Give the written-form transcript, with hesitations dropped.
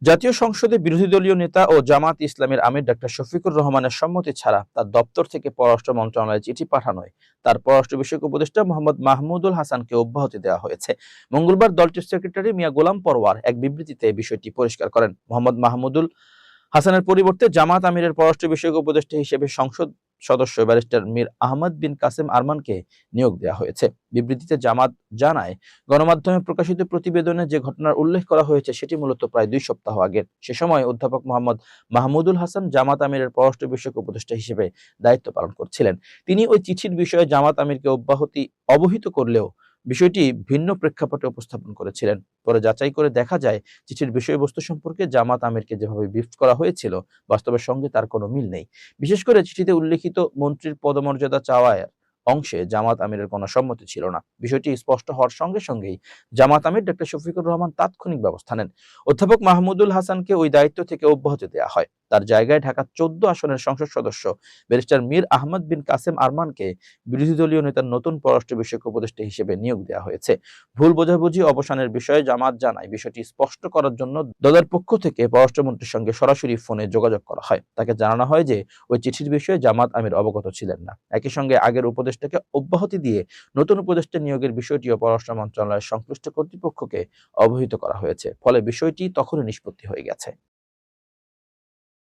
জাতীয় সংসদে বিরোধী দলীয় নেতা ও জামাত ইসলামের আমির ডক্টর শফিকুর রহমানের সম্মতি ছাড়া তার দপ্তর থেকে পররাষ্ট্র মন্ত্রণালয়ে চিঠি পাঠানোয় তার পররাষ্ট্র বিষয়ক উপদেষ্টা মোহাম্মদ মাহমুদুল হাসানকে অব্যাহতি দেওয়া হয়েছে। মঙ্গলবার দলটির সেক্রেটারি মিয়া গোলাম পরওয়ার এক বিবৃতিতে বিষয়টি পরিষ্কার করেন। মোহাম্মদ মাহমুদুল হাসানের পরিবর্তে জামাত আমিরের পররাষ্ট্র বিষয়ক উপদেষ্টা হিসেবে সংসদ সদস্য ব্যারিস্টার মীর আহমদ বিন কাসেম আরমানকে নিয়োগ দেওয়া হয়েছে। বিবৃতিতে জামাত জানায়, গণমাধ্যমে প্রকাশিত প্রতিবেদনে যে ঘটনার উল্লেখ করা হয়েছে সেটি মূলত প্রায় 2 সপ্তাহ আগের। সে সময় অধ্যাপক মোহাম্মদ মাহমুদুল হাসান জামাত আমিরের পররাষ্ট্র বিষয়ক উপদেষ্টা হিসেবে দায়িত্ব পালন করছিলেন। তিনি ওই চিঠির বিষয়ে জামাত আমিরকে অবহিত করলেও বিষয়টি ভিন্ন প্রেক্ষাপটে উপস্থাপন করেছিলেন। পরে যাচাই করে দেখা যায়, চিঠির বিষয়বস্তু সম্পর্কে জামাত আমিরকে যেভাবে ব্রিফ করা হয়েছিল বাস্তবের সঙ্গে তার কোনো মিল নেই। বিশেষ করে চিঠিতে উল্লেখিত মন্ত্রীর পদমর্যাদা চাওয়ার অংশে জামাত আমিরের কোনো সম্মতি ছিল না। বিষয়টি স্পষ্ট হওয়ার সঙ্গে সঙ্গেই জামাত আমির ডক্টর শফিকুর রহমান তাৎক্ষণিক ব্যবস্থা নেন। অধ্যাপক মাহমুদুল হাসানকে ওই দায়িত্ব থেকে অব্যাহতি দেওয়া হয়। তার জায়গায় ঢাকা 14 আসনের সংসদ সদস্য ব্যারিস্টার মীর আহমদ বিন কাসেম আরমানকে বিরোধী দলীয় নেতার নতুন পররাষ্ট্র বিষয়ক উপদেষ্টা হিসেবে নিয়োগ দেওয়া হয়েছে। ভুল বোঝাবুঝি অবসানের বিষয়ে জামাত জানায়, বিষয়টি স্পষ্ট করার জন্য দলের পক্ষ থেকে পররাষ্ট্রমন্ত্রীর সঙ্গে সরাসরি ফোনে যোগাযোগ করা হয়। তাকে জানানো হয় যে ওই চিঠির বিষয়ে জামাত আমির অবগত ছিলেন না। একই সঙ্গে আগের উপদেষ্টাকে অব্যাহতি দিয়ে নতুন উপদেষ্টা নিয়োগের বিষয়টিও পররাষ্ট্র মন্ত্রণালয়ের সংশ্লিষ্ট কর্তৃপক্ষকে অবহিত করা হয়েছে। ফলে বিষয়টি তখনই নিষ্পত্তি হয়ে গেছে।